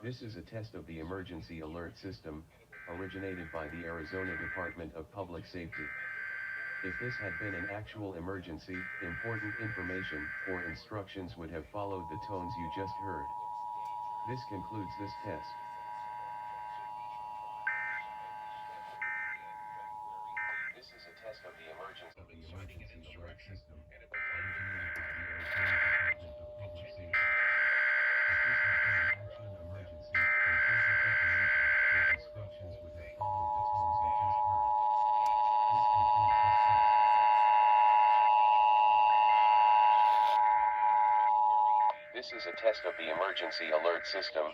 This is a test of the emergency alert system, originated by the Arizona Department of Public Safety. If this had been an actual emergency, important information or instructions would have followed the tones you just heard. This concludes this test. This is a test of the emergency alert system, originated by the Arizona Department of Public Safety. If this had been an actual emergency, important information or instructions would have followed the tones you just heard. This concludes this test. This is a test of the emergency alert system,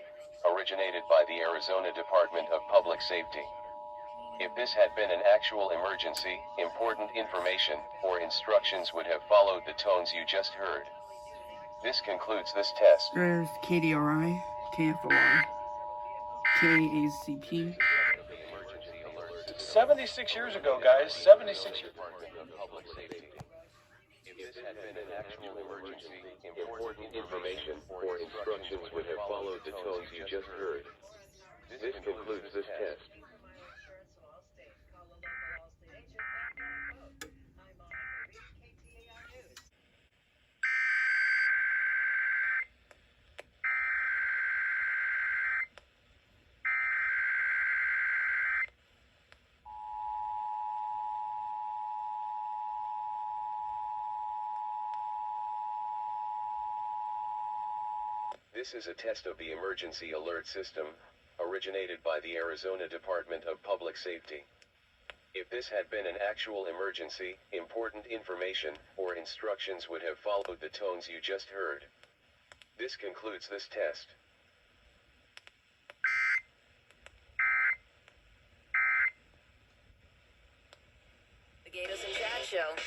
originated by the Arizona Department of Public Safety. If this had been an actual emergency, important information or instructions would have followed the tones you just heard. This concludes this test. There's KDRI, KFOI, KACP. 76 years ago, guys. 76 years. Department of Public Safety. If this had been an actual emergency, important information or instructions would have followed the tones you just heard. This concludes this test. This is a test of the emergency alert system, originated by the Arizona Department of Public Safety. If this had been an actual emergency, important information or instructions would have followed the tones you just heard. This concludes this test. The Gators and Chad Show.